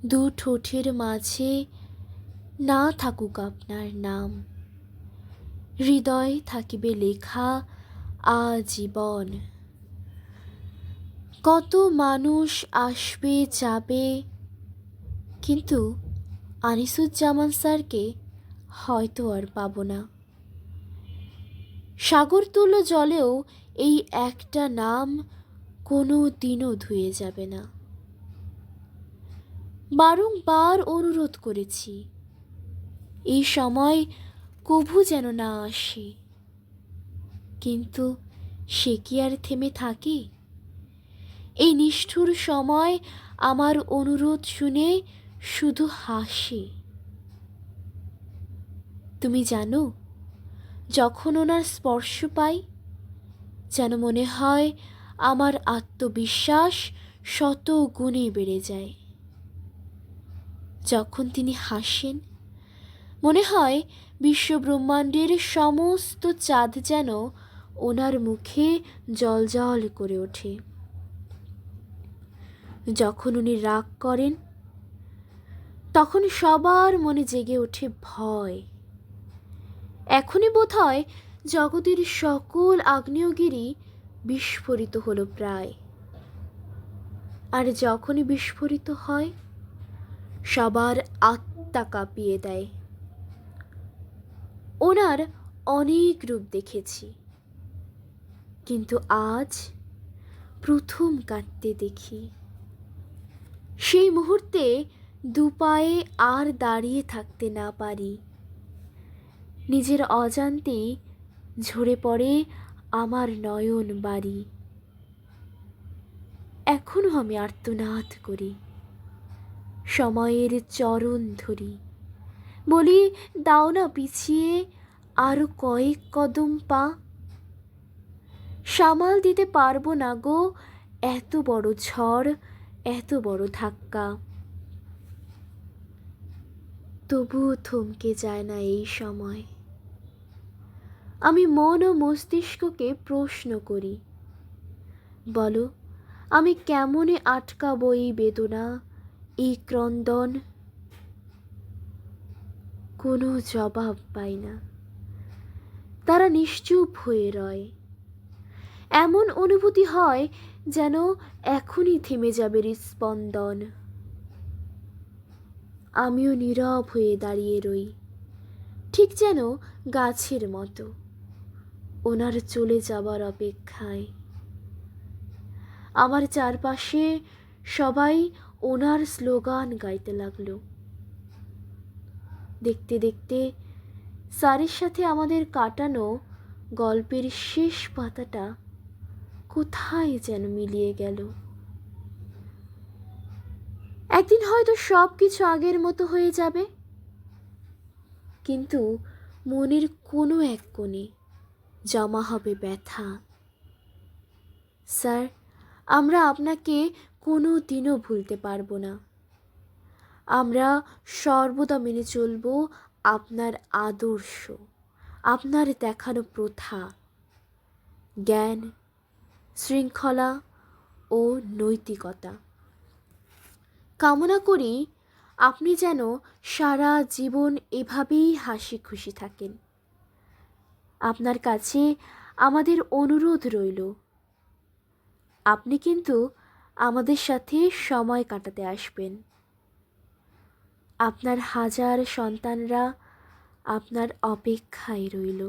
দু ঠোঁটের মাঝে না থাকুক আপনার নাম, হৃদয় থাকিবে লেখা আজীবন। কত মানুষ আসবে যাবে, কিন্তু আনিসুজ্জামান স্যারকে হয়তো আর পাব না। সাগরতুল্য জলেও এই একটা নাম কোনো দিনও ধুয়ে যাবে না। বারংবার অনুরোধ করেছি, এই সময় কভু যেন না আসে, কিন্তু সে কি আর থেমে থাকে? এই নিষ্ঠুর সময় আমার অনুরোধ শুনে শুধু হাসে। তুমি জানো, যখন ওনার স্পর্শ পাই, যেন মনে হয় আমার আত্মবিশ্বাস শত গুণে বেড়ে যায়। যখন তিনি হাসেন, মনে হয় বিশ্বব্রহ্মাণ্ডের সমস্ত চাঁদ যেন ওনার মুখে জ্বলজ্বল করে ওঠে। যখন উনি রাগ করেন, তখন সবার মনে জেগে ওঠে ভয়। এখনই বোধহয় জগতের সকল আগ্নেয়গিরি বিস্ফোরিত হলো প্রায়। আর যখনই বিস্ফোরিত হয়, সবার আত্মা কাঁপিয়ে দেয়। ওনার অনেক রূপ দেখেছি, কিন্তু আজ প্রথম কাঁদতে দেখি। সেই মুহূর্তে দুপায়ে আর দাঁড়িয়ে থাকতে না পারি। নিজের অজান্তেই ঝরে পড়ে আমার নয়ন বাড়ি। এখনো আমি আর্তনাদ করি, সময়ের চরণ ধরি, বলি দাও না পিছিয়ে আরো কয়েক কদম পা। সামাল দিতে পারবো না গো এত বড় ঝড়, এত বড় ধাক্কা। তবুও থমকে যায় না এই সময়। আমি মন ও মস্তিষ্ককে প্রশ্ন করি, বলো আমি কেমনে আটকাবো এই বেদনা, এই ক্রন্দন? কোনো জবাব পাই না। তারা নিশ্চুপ হয়ে রয়। এমন অনুভূতি হয় যেন এখনই থেমে যাবে হৃৎস্পন্দন। আমিও নীরব হয়ে দাঁড়িয়ে রই, ঠিক যেন গাছের মতো, ওনার চলে যাবার অপেক্ষায়। আমার চারপাশে সবাই ওনার স্লোগান গাইতে লাগলো। দেখতে দেখতে স্যারের সাথে আমাদের কাটানো গল্পের শেষ পাতাটা কোথায় যেন মিলিয়ে গেল। একদিন হয়তো সব কিছু আগের মতো হয়ে যাবে, কিন্তু মনের কোনো এক কোণে জমা হবে ব্যথা। স্যার, আমরা আপনাকে কোনো দিনও ভুলতে পারবো না। আমরা সর্বদা মেনে চলব আপনার আদর্শ, আপনার দেখানো প্রথা, জ্ঞান, শৃঙ্খলা ও নৈতিকতা। কামনা করি আপনি যেন সারা জীবন এভাবেই হাসি খুশি থাকেন। আপনার কাছে আমাদের অনুরোধ রইল, আপনি কিন্তু আমাদের সাথে সময় কাটাতে আসবেন। আপনার হাজার সন্তানরা আপনার অপেক্ষায় রইল।